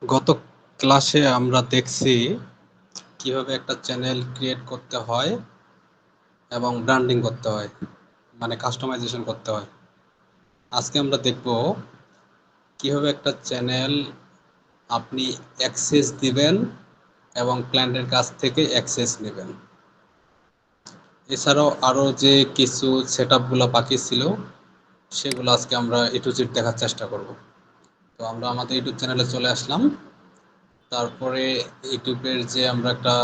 গত ক্লাসে আমরা দেখছি কিভাবে একটা চ্যানেল ক্রিয়েট করতে হয় এবং ব্র্যান্ডিং করতে হয়, মানে কাস্টমাইজেশন করতে হয়। আজকে আমরা দেখব কিভাবে একটা চ্যানেল আপনি অ্যাক্সেস দিবেন এবং ক্লায়েন্টের কাছ থেকে অ্যাক্সেস নেবেন। এছাড়াও আরও যে কিছু সেটআপগুলো বাকি ছিল সেগুলো আজকে আমরা এ টু জেড দেখার চেষ্টা করব। তো আমরা আমাদের ইউটিউব চ্যানেলে চলে আসলাম। তারপরে ইউটিউবের যে আমরা একটা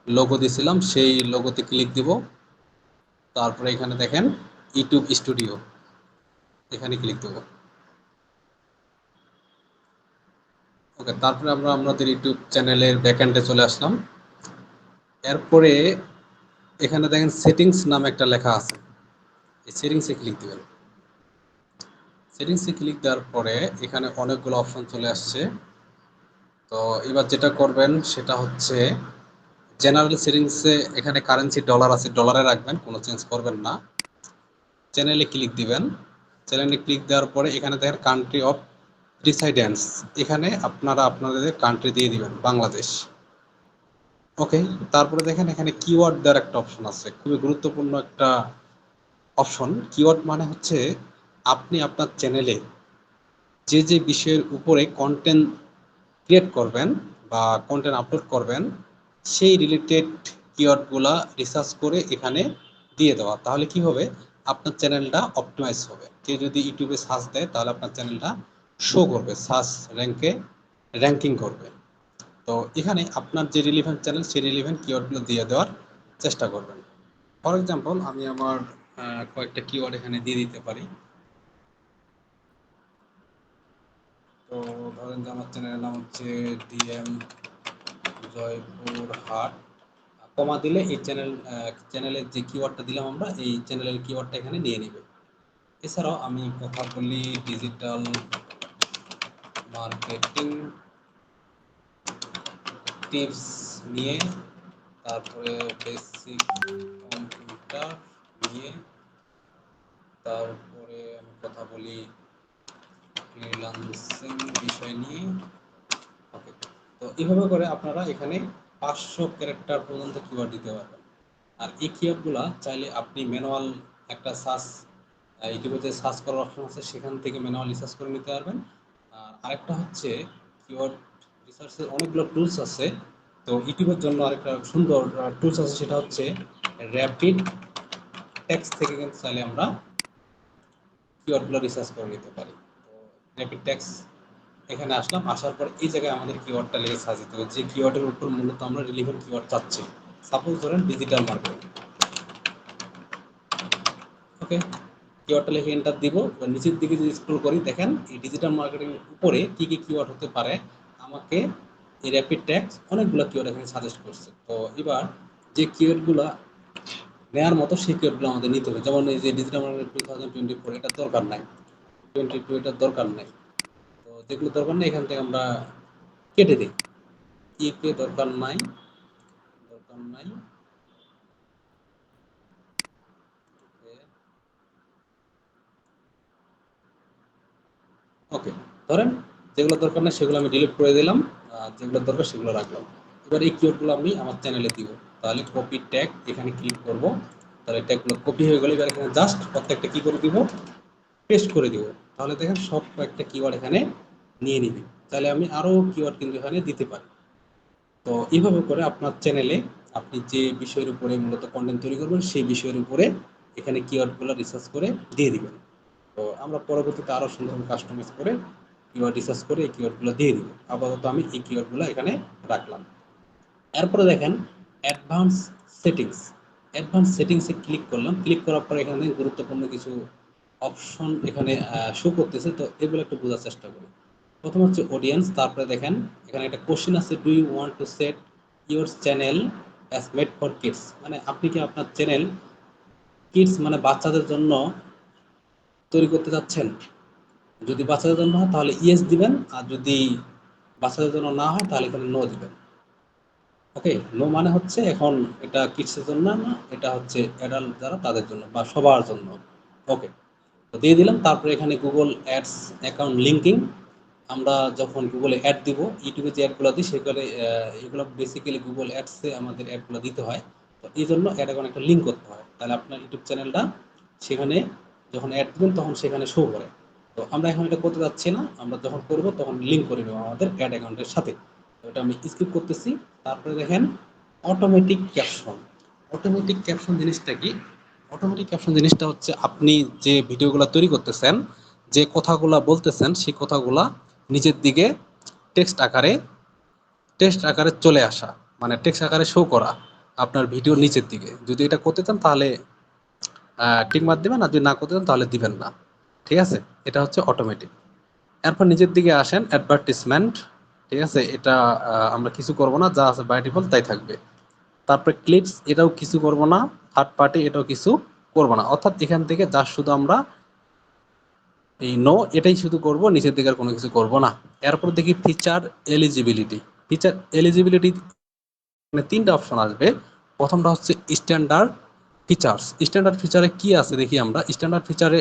লোগো দিছিলাম সেই লোগোতে ক্লিক দিব। তারপরে এখানে দেখেন ইউটিউব স্টুডিও, এখানে ক্লিক দেবো। ওকে, তারপরে আমরা আমাদের ইউটিউব চ্যানেলের ব্যাকএন্ডে চলে আসলাম। এরপরে এখানে দেখেন সেটিংস নামে একটা লেখা আছে, এই সেটিংসে ক্লিক দেবেন। সেটিংসে ক্লিক দেওয়ার পরে এখানে অনেকগুলো অপশন চলে আসছে। তো এবার যেটা করবেন সেটা হচ্ছে জেনারেল সেটিংসে এখানে কারেন্সি ডলার আছে, ডলারে রাখবেন, কোনো চেঞ্জ করবেন না। চ্যানেলে ক্লিক দিবেন। চ্যানেলে ক্লিক দেওয়ার পরে এখানে দেখেন কান্ট্রি অফ রিসাইডেন্স, এখানে আপনারা আপনাদের কান্ট্রি দিয়ে দিবেন বাংলাদেশ। ওকে, তারপরে দেখেন এখানে কিওয়ার্ড দেওয়ার একটা অপশন আছে, খুবই গুরুত্বপূর্ণ একটা অপশন। কিওয়ার্ড মানে হচ্ছে আপনি আপনার চ্যানেলে যে যে বিষয়ের উপরে কন্টেন্ট ক্রিয়েট করবেন বা কন্টেন্ট আপলোড করবেন সেই রিলেটেড কিওয়ার্ডগুলা রিসার্চ করে এখানে দিয়ে দেওয়া। তাহলে কি হবে, আপনার চ্যানেলটা অপটিমাইজ হবে। কেউ যদি ইউটিউবে সার্চ দেয় তাহলে আপনার চ্যানেলটা শো করবে, সার্চ র্যাঙ্কে র্যাঙ্কিং করবে। তো এখানে আপনার যে রিলিভেন্ট চ্যানেল সেই রিলিভেন্ট কিওয়ার্ডগুলো দিয়ে দেওয়ার চেষ্টা করবেন। ফর এক্সাম্পল আমি আমার কয়েকটা কিওয়ার্ড এখানে দিয়ে দিতে পারি। তো ধরেন যে আমার চ্যানেলের নাম হচ্ছে ডিএম জয়পুরহাট, কমা দিলে এই চ্যানেলের যে কিওয়ার্ডটা দিলাম আমরা, এই চ্যানেলের কিওয়ার্ডটা এখানে নিয়ে নেবে। এছাড়াও আমি কথা বলি ডিজিটাল মার্কেটিং টিপস নিয়ে, তারপরে বেসিক কম্পিউটার নিয়ে, তারপরে আমি কথা বলি ফ্রিল্যান্সিং বিষয় নিয়ে। ওকে, তো এইভাবে করে আপনারা এখানে 500 ক্যারেক্টার পর্যন্ত কিওয়ার্ড দিতে পারবেন। আর এই কিওয়ার্ডগুলো চাইলে আপনি ম্যানুয়াল একটা সার্চ, ইউটিউবে যে সার্চ করার অপশন আছে সেখান থেকে ম্যানুয়ালি সার্চ করে নিতে পারবেন। আর আরেকটা হচ্ছে কিওয়ার্ড রিসার্চের অনেকগুলো টুলস আছে। তো ইউটিউবের জন্য আরেকটা সুন্দর টুলস আছে, সেটা হচ্ছে র্যাপিড টেক্সট থেকে কিন্তু চাইলে আমরা কিওয়ার্ডগুলো রিসার্চ করে নিতে পারি। তো র্যাপিড টেক্সট এখানে আসলাম, আসার পর এই জায়গায় আমাদের কিওয়ার্ডটা লিখে সার্চ দিতে হবে, যে কিওয়ার্ডের উপর মূলত আমরা রিলেভেন্ট কিওয়ার্ড চাচ্ছি। সাপোজ ধরেন ডিজিটাল মার্কেটিং। ওকে, কিওয়ার্ডটা লিখে এন্টার দিব। এবার নিচের দিকে যদি স্ক্রল করি দেখেন এই ডিজিটাল মার্কেটিং উপরে কি কি কিওয়ার্ড হতে পারে আমাকে এই র্যাপিড ট্যাক্স অনেকগুলো কিওয়ার্ড এখানে সাজেস্ট করছে। তো এবার যে কিওয়ার্ডগুলো নেওয়ার মতো সেই কিওয়ার্ডগুলো আমাদের নিতে হবে। যেমন এই যে ডিজিটাল মার্কেটিং 2024 এটার দরকার নাই, 22 এটার দরকার নাই। তো যেগুলো দরকার নেই এখান থেকে আমরা কেটে দিই। কে দরকার নাই, দরকার নাই। ওকে, ধরেন যেগুলো দরকার নেই সেগুলো আমি ডিলিট করে দিলাম, আর যেগুলো দরকার সেগুলো রাখলাম। এবার এই কিওয়ার্ডগুলো আমি আমার চ্যানেলে দিব। তাহলে কপি ট্যাগ এখানে ক্লিক করব। তাহলে ট্যাগগুলো কপি হয়ে গেলে এবার এখানে জাস্ট প্রত্যেকটা কি করে দিব, পেস্ট করে দিব। তাহলে দেখেন সব কয়েকটা কিওয়ার্ড এখানে নিয়ে নিবে। তাহলে আমি আরও কিওয়ার্ড কিন্তু এখানে দিতে পারি। তো এইভাবে করে আপনার চ্যানেলে আপনি যে বিষয়ের উপরে মূলত কন্টেন্ট তৈরি করবেন সেই বিষয়ের উপরে এখানে কিওয়ার্ডগুলো রিসার্চ করে দিয়ে দিবেন। তো আমরা পরবর্তীতে আরও সুন্দরভাবে কাস্টমাইজ করে কিওয়ার্ড রিসার্চ করে এই কিওয়ার্ডগুলো দিয়ে দিব। আপাতত আমি এই কিওয়ার্ডগুলো এখানে রাখলাম। এরপরে দেখেন অ্যাডভান্স সেটিংস। অ্যাডভান্স সেটিংসে ক্লিক করলাম। ক্লিক করার পরে এখানে গুরুত্বপূর্ণ কিছু অপশন এখানে শো করতেছে। তো এগুলো একটু বোঝার চেষ্টা করি। প্রথম হচ্ছে অডিয়েন্স, তারপরে দেখেন এখানে একটা কোশ্চেন আছে, do you want to set your channel as made for kids, মানে আপনি কি আপনার চ্যানেল কিডস মানে বাচ্চাদের জন্য তৈরি করতে চাচ্ছেন? যদি বাচ্চাদের জন্য হয় তাহলে ইয়েস দিবেন, আর যদি বাচ্চাদের জন্য না হয় তাহলে এখানে নো দিবেন। ওকে, নো মানে হচ্ছে এখন এটা কিডসের জন্য না, এটা হচ্ছে অ্যাডাল্ট যারা তাদের জন্য বা সবার জন্য। ওকে, তো দিয়ে দিলাম। তারপরে এখানে গুগল অ্যাডস অ্যাকাউন্ট লিঙ্কিং আমরা যখন গুগলে অ্যাড দিব, ইউটিউবে যে অ্যাডগুলো দিই সেগুলো এগুলো বেসিক্যালি গুগল অ্যাডসে আমাদের অ্যাডগুলো দিতে হয়। তো এই জন্য অ্যাড এখন একটা লিঙ্ক করতে হয়, তাহলে আপনার ইউটিউব চ্যানেলটা সেখানে যখন অ্যাড দিবেন তখন সেখানে শো করে। তো আমরা এখন এটা করতে যাচ্ছি না, আমরা যখন করব তখন লিঙ্ক করে নেবো আমাদের অ্যাড অ্যাকাউন্টের সাথে। তো এটা আমি স্কিপ করতেছি। তারপরে দেখেন অটোমেটিক ক্যাপশন। অটোমেটিক ক্যাপশন জিনিসটা কি? অটোমেটিক ক্যাপশন জিনিসটা হচ্ছে আপনি যে ভিডিওগুলো তৈরি করতেছেন, যে কথাগুলা বলতেছেন সেই কথাগুলা নিচের দিকে টেক্সট আকারে টেক্সট আকারে চলে আসা, মানে টেক্সট আকারে শো করা আপনার ভিডিওর নিচের দিকে। যদি এটা করতে চান তাহলে টিক মার্ক দিবেন, আর যদি না করতে চান তাহলে দিবেন না। ঠিক আছে, এটা হচ্ছে অটোমেটিক। এরপর নিচের দিকে আসেন অ্যাডভার্টিসমেন্ট। ঠিক আছে, এটা আমরা কিছু করব না, যা আছে বাই ডিফল্ট তাই থাকবে। তারপরে ক্লিপস, এটাও কিছু করব না। থার্ড পার্টি, এটাও কিছু করব না। অর্থাৎ এখান থেকে যা শুধু আমরা এই নো এটাই শুধু করব, নিচের দিকে আর কোনো কিছু করব না। এরপর দেখি ফিচার এলিজিবিলিটি। ফিচার এলিজিবিলিটি মানে তিনটা অপশন আসবে। প্রথমটা হচ্ছে স্ট্যান্ডার্ড ফিচার্স। স্ট্যান্ডার্ড ফিচারে কি আছে দেখি আমরা। স্ট্যান্ডার্ড ফিচারে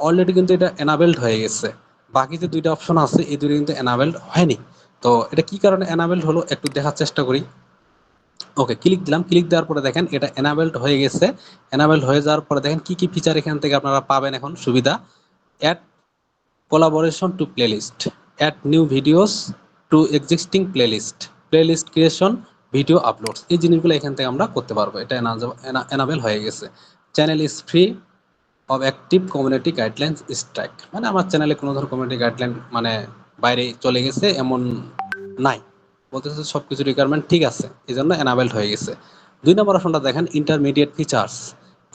অলরেডি কিন্তু এটা এনাবেলড হয়ে গেছে। বাকি যে দুইটা অপশন আছে এই দুটো কিন্তু এনাবেলড হয়নি। তো এটা কি কারণে এনাবেলড হলো একটু দেখার চেষ্টা করি। ওকে, ক্লিক দিলাম। ক্লিক দেওয়ার পরে দেখেন এটা এনাবেলড হয়ে গেছে। এনাবেলড হয়ে যাওয়ার পরে দেখেন কি কি ফিচার এখান থেকে আপনারা পাবেন এখন সুবিধা। Add collaboration to playlist, add new videos to existing playlist, playlist creation, video uploads, এই জিনিসগুলো এখান থেকে আমরা করতে পারবো। এটা এনাবেল হয়ে গেছে। Channel is free of active community guidelines strike, মানে আমার চ্যানেলে কোনো ধরনের কমিউনিটি গাইডলাইন মানে বাইরে চলে গেছে এমন নাই, বলতেছে সব কিছু রিকোয়ারমেন্ট ঠিক আছে, এই জন্য এনাবেলড হয়ে গেছে। 2 নম্বর অপশনটা দেখেন ইন্টারমিডিয়েট ফিচার্স।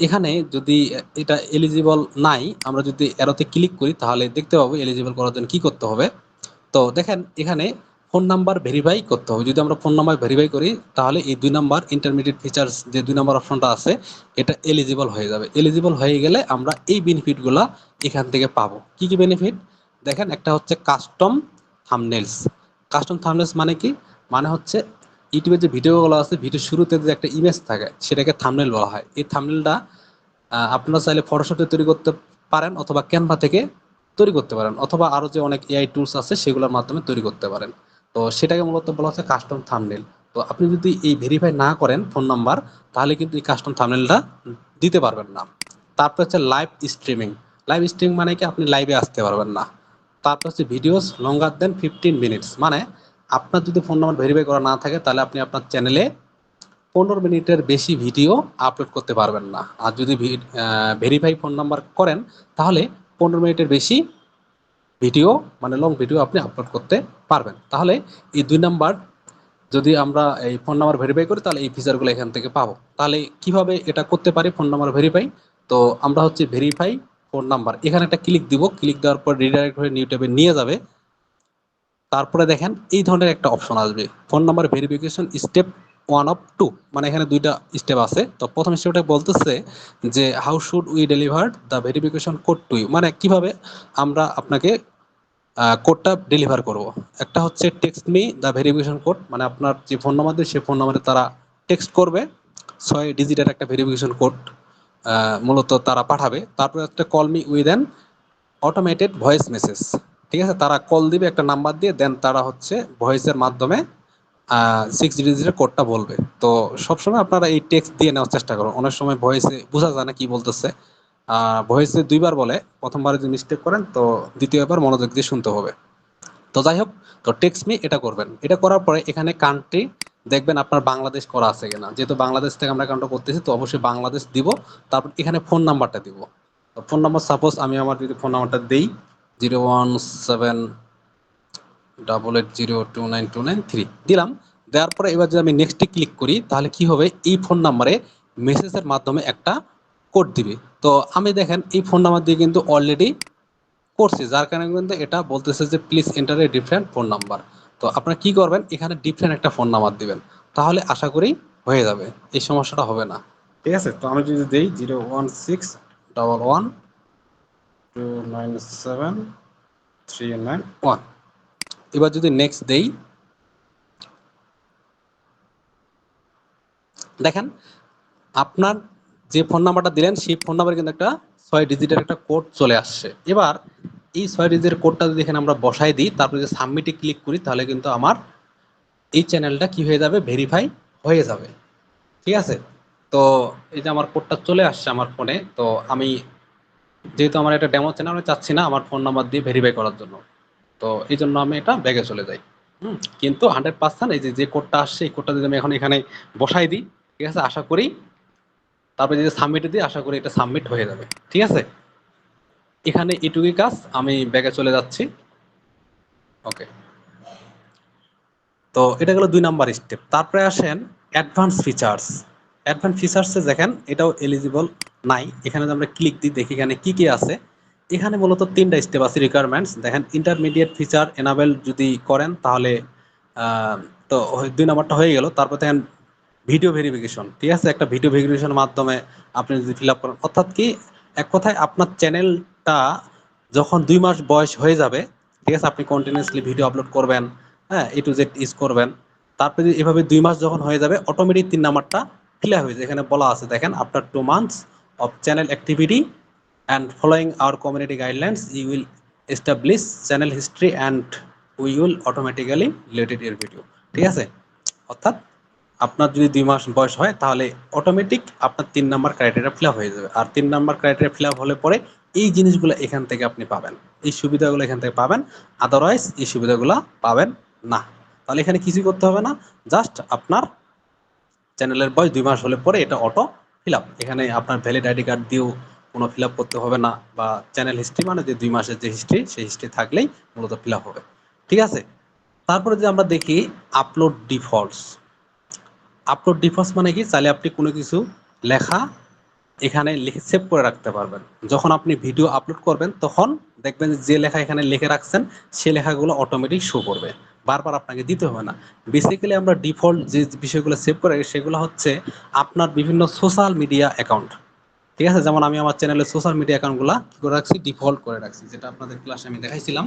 এখানে যদি এটা এলিজিবল নাই, আমরা যদি এরোতে ক্লিক করি তাহলে দেখতে পাবো এলিজিবল করার জন্য কি করতে হবে। তো দেখেন এখানে ফোন নাম্বার ভেরিফাই করতে হবে। যদি আমরা ফোন নাম্বার ভেরিফাই করি তাহলে এই 2 নম্বর ইন্টারমিডিয়েট ফিচার্স যে 2 নম্বর অপশনটা আছে এটা এলিজিবল হয়ে যাবে। এলিজিবল হয়ে গেলে আমরা এই বেনিফিটগুলো এখান থেকে পাবো। কি কি বেনিফিট দেখেন, একটা হচ্ছে কাস্টম থাম্বনেলস। কাস্টম থাম্বনেলস মানে কি? মানে হচ্ছে ইউটিউবে যে ভিডিওগুলো আছে, ভিডিও শুরুতে যে একটা ইমেজ থাকে সেটাকে থাম্বনেল বলা হয়। এই থাম্বনেলটা আপনারা চাইলে ফটোশপে তৈরি করতে পারেন, অথবা ক্যানভা থেকে তৈরি করতে পারেন, অথবা আরো যে অনেক এআই টুলস আছে সেগুলোর মাধ্যমে তৈরি করতে পারেন। তো সেটাকে মূলত বলা হচ্ছে কাস্টম থাম্বনেল। তো আপনি যদি এই ভেরিফাই না করেন ফোন নাম্বার, তাহলে কিন্তু এই কাস্টম থাম্বনেলটা দিতে পারবেন না। তারপর হচ্ছে লাইভ স্ট্রিমিং। লাইভ স্ট্রিমিং মানে কি? আপনি লাইভে আসতে পারবেন না। তারপর হচ্ছে ভিডিওস লঙ্গার দেন 15 মিনিটস, মানে আপনার যদি ফোন নাম্বার ভেরিফাই করা না থাকে তাহলে আপনি আপনার চ্যানেলে 15 মিনিটের বেশি ভিডিও আপলোড করতে পারবেন না। আর যদি ভেরিফাই ফোন নাম্বার করেন তাহলে 15 মিনিটের বেশি ভিডিও মানে লং ভিডিও আপনি আপলোড করতে পারবেন। তাহলে এই 2 নাম্বার যদি আমরা এই ফোন নাম্বার ভেরিফাই করি তাহলে এই ফিচারগুলো এখান থেকে পাবো। তাহলে কিভাবে এটা করতে পারি ফোন নাম্বার ভেরিফাই? তো আমরা হচ্ছে ভেরিফাই ফোন নাম্বার, এখানে একটা ক্লিক দিব। ক্লিক দেওয়ার পর রিডাইরেক্ট হয়ে নিউ ট্যাবে নিয়ে যাবে। তারপরে দেখেন এই ধরনের একটা অপশন আসবে, phone number verification step 1 of 2, মানে এখানে দুইটা স্টেপ আছে। তো প্রথম স্টেপটা বলতেছে যে how should we deliver the verification code to you, মানে কিভাবে আমরা আপনাকে কোডটা ডেলিভার করব। একটা হচ্ছে text me the verification code, মানে আপনার যে ফোন নাম্বার দিয়ে সেই ফোন নাম্বারে তারা টেক্সট করবে 6 ডিজিটের একটা ভেরিফিকেশন কোড মূলত তারা পাঠাবে। তারপরে একটা call me with an automated voice message. ঠিক আছে, তারা কল দিবে একটা নাম্বার দিয়ে, দেন তারা হচ্ছে ভয়েসের মাধ্যমে 6 ডিজিটের কোডটা বলবে। তো সবসময় আপনারা এই টেক্সট দিয়ে নেওয়ার চেষ্টা করুন, অনেক সময় ভয়েসে বোঝা যায় না কি বলতেছে। ভয়েসে 2বার বলে, প্রথমবারে যদি মিস্টেক করেন তো দ্বিতীয়বার মনোযোগ দিয়ে শুনতে হবে। তো যাই হোক, তো টেক্সট মি এটা করবেন। এটা করার পরে এখানে কান্ট্রি দেখবেন আপনার বাংলাদেশ করা আছে কিনা। যেহেতু বাংলাদেশ থেকে আমরা অ্যাকাউন্টটা করতেছি তো অবশ্যই বাংলাদেশ দিব। তারপর এখানে ফোন নাম্বারটা দিব। তো ফোন নাম্বার সাপোজ আমি আমার যদি ফোন নাম্বারটা দিই 01788029293 দিলাম। দেওয়ার পরে এবার যদি আমি নেক্সটে ক্লিক করি তাহলে কি হবে, এই ফোন নাম্বারে মেসেজের মাধ্যমে একটা কোড দিবে। তো আমি দেখেন এই ফোন নাম্বার দিয়ে কিন্তু অলরেডি করছি, যার কারণে কিন্তু এটা বলতেছে যে please enter a different phone number. তো আপনারা কি করবেন, এখানে ডিফারেন্ট একটা ফোন নাম্বার দিবেন, তাহলে আশা করি হয়ে যাবে, এই সমস্যাটা হবে না। ঠিক আছে, তো আমি যদি দিই 01611297391, এবার যদি নেক্সট দেই দেখেন আপনার যে ফোন নাম্বারটা দিলেন সেই ফোন নাম্বারে কিন্তু একটা 6 ডিজিটের একটা কোড চলে আসছে। এবার এই 6 ডিজিটের কোডটা যদি এখানে আমরা বসাই দিই, তারপরে যদি সাবমিটে ক্লিক করি, তাহলে কিন্তু আমার এই চ্যানেলটা কি হয়ে যাবে, ভেরিফাই হয়ে যাবে। ঠিক আছে, তো এই যে আমার কোডটা চলে আসছে আমার ফোনে। তো আমি যেহেতু আমার একটা ডেমো চ্যানেল, আমি চাচ্ছি না আমার ফোন নাম্বার দিয়ে ভেরিফাই করার জন্য, তো এই জন্য আমি এটা ব্যাগে চলে যাই। কিন্তু 100% এই যে কোডটা আসছে, এই কোডটা যদি আমি এখন এখানে বসাই দিই, ঠিক আছে, আশা করি তারপরে যদি সাবমিটে দিই, আশা করি এটা সাবমিট হয়ে যাবে। ঠিক আছে, এখানে এটুকুই কাজ, আমি ব্যাগে চলে যাচ্ছি। ওকে, তো এটা গেল 2 নাম্বার স্টেপ। তারপরে আসেন অ্যাডভান্স ফিচার্স। অ্যাডভান্স ফিচার্সে দেখেন এটাও এলিজিবল নাই। এখানে যদি আমরা ক্লিক দিই, দেখি এখানে কি কি আছে। এখানে মূলত 3টা স্টেপ আছে রিকোয়ারমেন্টস। দেখেন ইন্টারমিডিয়েট ফিচার এনাবেল যদি করেন, তাহলে তো 2 নাম্বারটা হয়ে গেল। তারপর দেখেন ভিডিও ভেরিফিকেশন। ঠিক আছে, একটা ভিডিও ভেরিফিকেশনের মাধ্যমে আপনি যদি ফিল আপ করেন, অর্থাৎ কি, এক কথায় আপনার চ্যানেলটা যখন 2 মাস বয়স হয়ে যাবে, ঠিক আছে, আপনি কন্টিনিউয়াসলি ভিডিও আপলোড করবেন, হ্যাঁ, এ টু জেড ইউজ করবেন, তারপরে এভাবে 2 মাস যখন হয়ে যাবে, অটোমেটিক 3 নাম্বারটা ক্লিয়ার হয়ে যায়। এখানে বলা আছে দেখেন, after 2 months of channel activity and following our community guidelines you will establish channel history and we will automatically related এর ভিডিও। ঠিক আছে, অর্থাৎ আপনার যদি 2 মাস বয়স হয়, তাহলে অটোমেটিক আপনার 3 নাম্বার ক্রাইটেরিয়া ফিল আপ হয়ে যাবে। আর 3 নাম্বার ক্রাইটেরিয়া ফিল আপ হলে পরে এই জিনিসগুলো এখান থেকে আপনি পাবেন, এই সুবিধাগুলো এখান থেকে পাবেন। আদারওয়াইজ এই সুবিধাগুলো পাবেন না। তাহলে এখানে কিছুই করতে হবে না, জাস্ট আপনার চ্যানেলের বয়স 2 মাস হলে পরে এটা অটো ফিল আপ। এখানে আপনার ভ্যালিড আইডি কার্ড দিয়েও কোনো ফিল আপ করতে হবে না, বা চ্যানেল হিস্ট্রি মানে যে 2 মাসের যে হিস্ট্রি, সেই হিস্ট্রি থাকলেই মূলত ফিল আপ হবে। ঠিক আছে, তারপরে যে আমরা দেখি আপলোড ডিফল্টস। আপলোড ডিফল্টস মানে কি, চাইলে আপনি কোনো কিছু লেখা এখানে লিখে সেভ করে রাখতে পারবেন। যখন আপনি ভিডিও আপলোড করবেন, তখন দেখবেন যে লেখা এখানে লিখে রাখছেন, সে লেখাগুলো অটোমেটিক শো করবে, বারবার আপনাকে দিতে হবে না। বেসিক্যালি আমরা ডিফল্ট যে বিষয়গুলো সেভ করে, সেগুলো হচ্ছে আপনার বিভিন্ন সোশ্যাল মিডিয়া অ্যাকাউন্ট। ঠিক আছে, যেমন আমি আমার চ্যানেলের সোশ্যাল মিডিয়া অ্যাকাউন্টগুলো কি করে রাখছি, ডিফল্ট করে রাখছি, যেটা আপনাদের ক্লাসে আমি দেখাইছিলাম।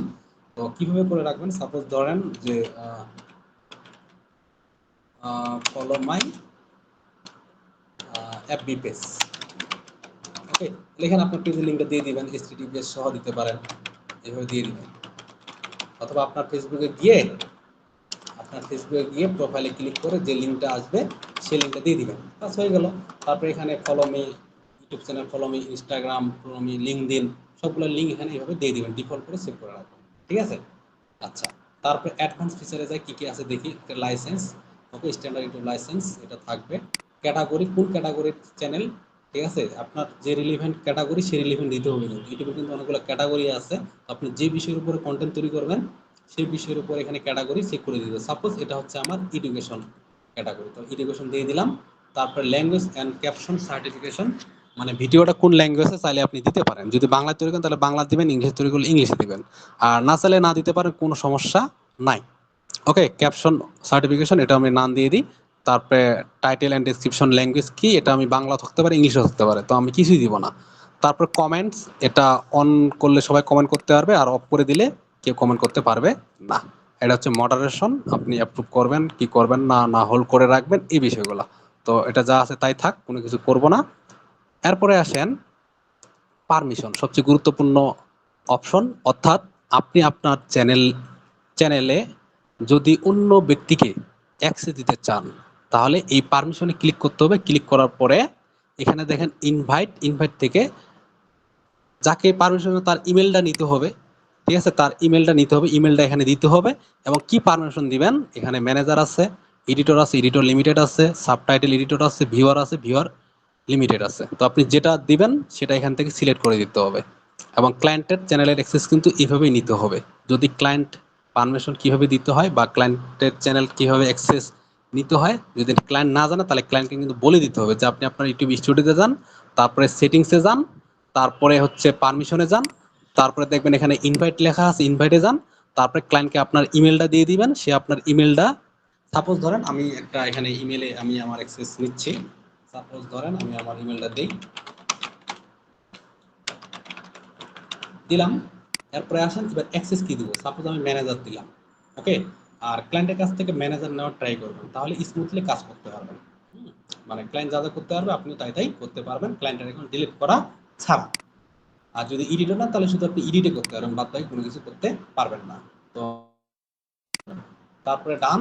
তো কিভাবে করে রাখবেন, সাপোজ ধরেন যে ফলো মাই এফবি পেজ। ওকে, এখানে আপনার পেজের লিঙ্কটা দিয়ে দিবেন, HTTPS সহ দিতে পারেন, এভাবে দিয়ে দিবেন। অথবা আপনার ফেসবুকে গিয়ে প্রোফাইলে ক্লিক করে যে লিঙ্কটা আসবে, সেই লিঙ্কটা দিয়ে দিবেন, বাস হয়ে গেল। তারপরে এখানে follow me, YouTube channel follow me, Instagram follow me, LinkedIn, সবগুলো লিঙ্ক এখানে এইভাবে দিয়ে দিবেন, ডিফল্ট করে সেভ করে রাখবেন। ঠিক আছে, আচ্ছা, তারপরে অ্যাডভান্স ফিচারে যায়, কি কি আছে দেখি। লাইসেন্স, ওকে, স্ট্যান্ডার্ড ইউটিউব লাইসেন্স এটা থাকবে। ক্যাটাগরি, কোন ক্যাটাগরির চ্যানেল, ঠিক আছে, আপনার যে রিলিভেন্ট ক্যাটাগরি, সেই রিলিভেন্ট দিতে হবে। কিন্তু ইউটিউবে কিন্তু অনেকগুলো ক্যাটাগরি আছে, আপনি যে বিষয়ের উপরে কন্টেন্ট তৈরি করবেন, সেই বিষয়ের উপর এখানে ক্যাটাগরি চেক করে দিতে। সাপোজ এটা হচ্ছে আমার এডুকেশন ক্যাটাগরি, তো এডুকেশন দিয়ে দিলাম। তারপরে ল্যাঙ্গুয়েজ অ্যান্ড ক্যাপশন সার্টিফিকেশন, মানে ভিডিওটা কোন ল্যাঙ্গুয়েজে চাইলে আপনি দিতে পারেন। যদি বাংলা তৈরি করেন, তাহলে বাংলা দিবেন, ইংলিশ তৈরি করলে ইংলিশে দিবেন, আর না চাইলে না দিতে পারেন, কোনো সমস্যা নাই। ওকে, ক্যাপশন সার্টিফিকেশন এটা আমি নাম দিয়ে দিই। তারপরে টাইটেল অ্যান্ড ডেসক্রিপশন ল্যাঙ্গুয়েজ কি, এটা আমি বাংলা থাকতে পারে, ইংলিশও থাকতে পারে, তো আমি কিছুই দিব না। তারপর কমেন্টস, এটা অন করলে সবাই কমেন্ট করতে পারবে, আর অফ করে দিলে কেউ কমেন্ট করতে পারবে না। এটা হচ্ছে মডারেশন, আপনি অ্যাপ্রুভ করবেন কি করবেন না, না হোল্ড করে রাখবেন, এই বিষয়গুলো। তো এটা যা আছে তাই থাক, কোনো কিছু করব না। এরপরে আসেন পারমিশন, সবচেয়ে গুরুত্বপূর্ণ অপশন। অর্থাৎ আপনি আপনার চ্যানেলে যদি অন্য ব্যক্তিকে অ্যাক্সেস দিতে চান, তাহলে এই পারমিশনে ক্লিক করতে হবে। ক্লিক করার পরে এখানে দেখেন ইনভাইট থেকে যাকে পারমিশন, তার ইমেলটা নিতে হবে। ঠিক আছে, তার ইমেলটা নিতে হবে, ইমেলটা এখানে দিতে হবে। এবং কি পারমিশন দিবেন, এখানে ম্যানেজার আছে, এডিটর আছে, এডিটর লিমিটেড আছে, সাবটাইটেল এডিটর আছে, ভিউয়ার আছে, ভিউয়ার লিমিটেড আছে। তো আপনি যেটা দিবেন সেটা এখান থেকে সিলেক্ট করে দিতে হবে। এবং ক্লায়েন্টের চ্যানেলের অ্যাক্সেস কিন্তু এভাবেই নিতে হবে। যদি ক্লায়েন্ট পারমিশন কিভাবে দিতে হয়, বা ক্লায়েন্টের চ্যানেল কিভাবে অ্যাক্সেস নিতে হয়, যদি ক্লায়েন্ট না জানে, তাহলে ক্লায়েন্টকে কিন্তু বলে দিতে হবে যে আপনি আপনার ইউটিউব স্টুডিওতে যান, তারপরে সেটিংসে যান, তারপরে হচ্ছে পারমিশনে যান, তারপরে দেখবেন এখানে ইনভাইট লেখা আছে, ইনভাইটে যান, তারপরে ক্লায়েন্টকে আপনার ইমেলটা দিয়ে দিবেন। সে আপনার ইমেলটা, সাপোজ ধরেন আমি একটা এখানে ইমেলে আমি আমার অ্যাক্সেস নিচ্ছি, সাপোজ ধরেন আমি আমার ইমেলটা দিলাম। এরপরে আসেন এবার অ্যাক্সেস কি দিব, সাপোজ আমি ম্যানেজার দিলাম। ওকে, আর ক্লায়েন্টের কাছ থেকে ম্যানেজার নেওয়ার ট্রাই করবেন, তাহলে স্মুথলি কাজ করতে পারবেন। মানে ক্লায়েন্ট যা যা করতে পারবে, আপনি তাই তাই করতে পারবেন, ক্লায়েন্টের অ্যাকাউন্ট ডিলিট করা ছাড়া। আর যদি এডিটর না তাহলে শুধু আপনি এডিটে করতে পারবেন, বাদ বাকি কোনো কিছু করতে পারবেন না। তো তারপরে ডান,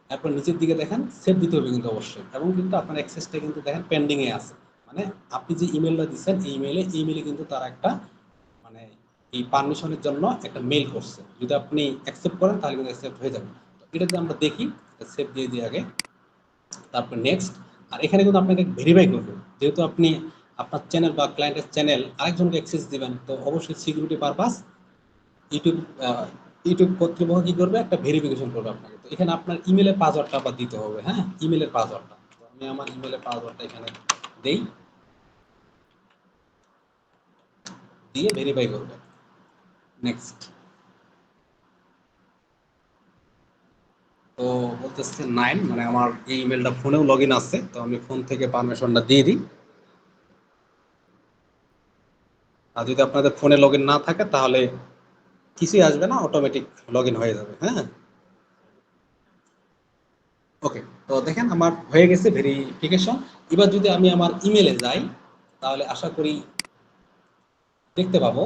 তারপর নিচের দিকে দেখেন সেভ দিতে হবে কিন্তু অবশ্যই, এবং কিন্তু আপনার অ্যাক্সেসটা কিন্তু দেখেন পেন্ডিং এ আছে, মানে আপনি যে ইমেলটা দিচ্ছেন এই ইমেলে কিন্তু তারা একটা মানে এই পারমিশনের জন্য একটা মেল করছে, যদি আপনি অ্যাকসেপ্ট করেন তাহলে কিন্তু অ্যাকসেপ্ট হয়ে যাবে। তো এটা যদি আমরা দেখি, সেভ দিয়ে দিই আগে, তারপর নেক্সট। আর এখানে কিন্তু আপনাকে ভেরিফাই করবে, যেহেতু আপনি আপনার চ্যানেল বা ক্লায়েন্টের চ্যানেল আরেকজনকে অ্যাক্সেস দিবেন, তো অবশ্যই সিকিউরিটি পারপাস ইউটিউব ইউটিউব কর্তৃপক্ষ কি করবে, একটা ভেরিফিকেশন করবে আপনাকে। তো এখানে আপনার ইমেলের পাসওয়ার্ডটা আবার দিতে হবে, হ্যাঁ, ইমেলের পাসওয়ার্ডটা। তো আমি আমার ইমেলের পাসওয়ার্ডটা এখানে দেই, দিয়ে ভেরিফাই করবে, নেক্সট। তো বলতেছে 9, মানে আমার এই ইমেলটা ফোনেও লগ ইন আছে, তো আমি ফোন থেকে পারমিশনটা দিয়ে দিই। আর যদি আপনাদের ফোনে লগ ইন না থাকে তাহলে কিছুই আসবে না, অটোমেটিক লগ ইন হয়ে যাবে, হ্যাঁ। ওকে, তো দেখেন আমার হয়ে গেছে ভেরিফিকেশন। এবার যদি আমি আমার ইমেলে যাই তাহলে আশা করি দেখতে পাবো,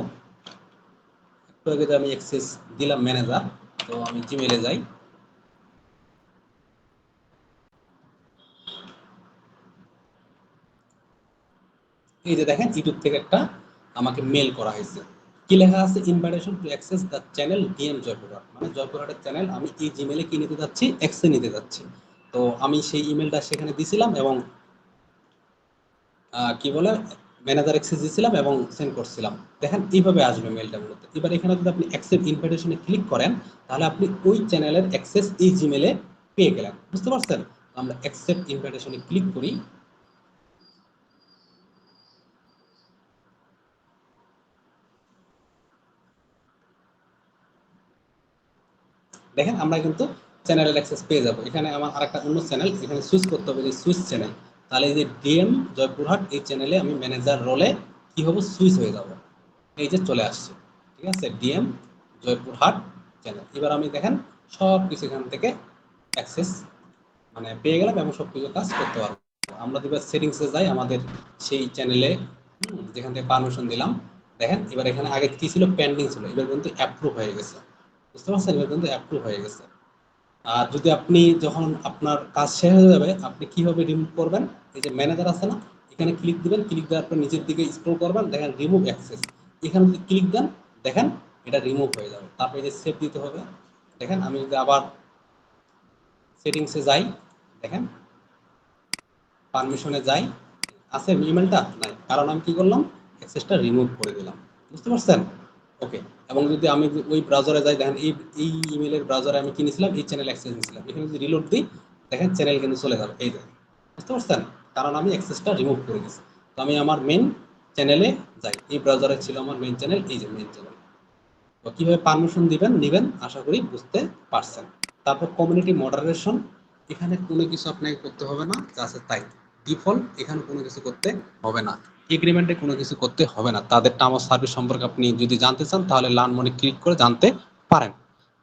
একটু আগে যে আমি অ্যাক্সেস দিলাম ম্যানেজার, তো আমি জিমেলে যাই, এই যে দেখেন ইউটিউব থেকে একটা আমাকে মেল করা হয়েছে, কি লেখা আছে, invitation to access the channel DM Joypurhat, মানে জয়পুরহাটের চ্যানেল আমি এই জিমেলে কি নিতে যাচ্ছি, অ্যাক্সেস নিতে যাচ্ছি। তো আমি সেই ইমেলটা সেখানে দিছিলাম এবং কি বলে ম্যানেজার অ্যাক্সেস দিয়েছিলাম এবং সেন্ড করছিলাম। দেখেন এইভাবে আসবে মেলটা মূলত। এবার এখানে যদি আপনি অ্যাকসেপ্ট ইনভাইটেশনে ক্লিক করেন তাহলে আপনি ওই চ্যানেলের অ্যাক্সেস এই জিমেলে পেয়ে গেলেন, বুঝতে পারছেন। আমরা অ্যাকসেপ্ট ইনভাইটেশনে ক্লিক করি, দেখেন আমরা কিন্তু চ্যানেলের অ্যাক্সেস পেয়ে যাবো। এখানে আমার আরেকটা অন্য চ্যানেল, এখানে সুইচ করতে হবে, যে সুইচ চ্যানেল, তাহলে এই যে ডিএম জয়পুরহাট এই চ্যানেলে আমি ম্যানেজার রোলে কি হবো, সুইচ হয়ে যাব, এই যে চলে আসছে, ঠিক আছে, ডিএম জয়পুরহাট চ্যানেল। এবার আমি দেখেন সব কিছু এখান থেকে অ্যাক্সেস মানে পেয়ে গেলাম এবং সব কিছু কাজ করতে পারবো। আমরা এবার সেটিংসে যাই আমাদের সেই চ্যানেলে, যেখান থেকে পারমিশন দিলাম, দেখেন এবার এখানে আগে কি ছিল, পেন্ডিং ছিল, এবার কিন্তু অ্যাপ্রুভ হয়ে গেছে, বুঝতে পারছেন, এবার কিন্তু অ্যাপ্রুভ হয়ে গেছে। আর যদি আপনি যখন আপনার কাজ শেষ হয়ে যাবে আপনি কিভাবে রিমুভ করবেন, এই যে ম্যানেজার আছে না, এখানে ক্লিক দিবেন, ক্লিক দেওয়ার পর নিচের দিকে স্ক্রল করবেন, দেখেন রিমুভ অ্যাক্সেস, এখানে যদি ক্লিক দেন দেখেন এটা রিমুভ হয়ে যাবে। তারপরে যে সেভ দিতে হবে, দেখেন আমি যদি আবার সেটিংসে যাই, দেখেন পারমিশনে যাই, আছে ইমেলটা নাই, কারণ আমি কি করলাম, অ্যাক্সেসটা রিমুভ করে দিলাম, বুঝতে পারছেন। ওকে, এবং যদি আমি ওই ব্রাউজারে যাই, দেখেন এই ইমেলের ব্রাউজারে আমি কিনেছিলাম, এই চ্যানেল অ্যাক্সেস নিয়েছিলাম, এখানে যদি রিলোড দিই দেখেন চ্যানেল কিন্তু চলে যাবে, এই দেখেন, বুঝতে পারছেন, কারণ আমি অ্যাক্সেসটা রিমুভ করে দিয়েছি। তো আমি আমার মেন চ্যানেলে যাই, এই ব্রাউজারে ছিল আমার মেন চ্যানেল, এই যে মেন চ্যানেল। তো কিভাবে পারমিশন দিবেন নিবেন আশা করি বুঝতে পারছেন। তারপর কমিউনিটি মডারেশন, এখানে কোনো কিছু আপনাকে করতে হবে না, যা আছে তাই ডিফল্ট, এখানে কোনো কিছু করতে হবে না, এগ্রিমেন্টে কোনো কিছু করতে হবে না। তাদের টার্ম অফ সার্ভিস সম্পর্কে আপনি যদি জানতে চান তাহলে লার্ন মনে ক্লিক করে জানতে পারেন।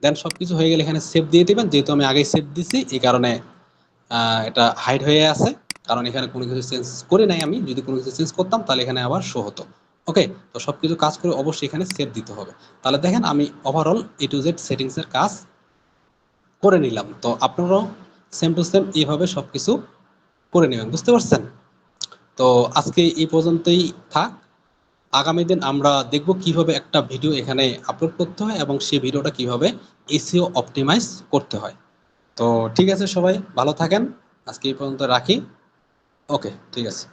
দেন সব কিছু হয়ে গেলে এখানে সেভ দিয়ে দিবেন, যেহেতু আমি আগেই সেভ দিছি এই কারণে এটা হাইড হয়ে আছে, কারণ এখানে কোনো কিছু চেঞ্জ করে নাই আমি, যদি কোনো কিছু চেঞ্জ করতাম তাহলে এখানে আবার শো হতো। ওকে, তো সব কিছু কাজ করে অবশ্যই এখানে সেভ দিতে হবে। তাহলে দেখেন আমি ওভারঅল এ টু জেড সেটিংসের কাজ করে নিলাম। তো আপনারাও সেম টু সেম এইভাবে সব কিছু করে নেবেন, বুঝতে পারছেন। তো আজকে এই পর্যন্তই থাক, আগামী দিন আমরা দেখব কিভাবে একটা ভিডিও এখানে আপলোড করতে হয় এবং সেই ভিডিওটা কিভাবে এসইও অপটিমাইজ করতে হয়। তো ঠিক আছে, সবাই ভালো থাকেন, আজকে এই পর্যন্ত রাখি। ওকে, ঠিক আছে।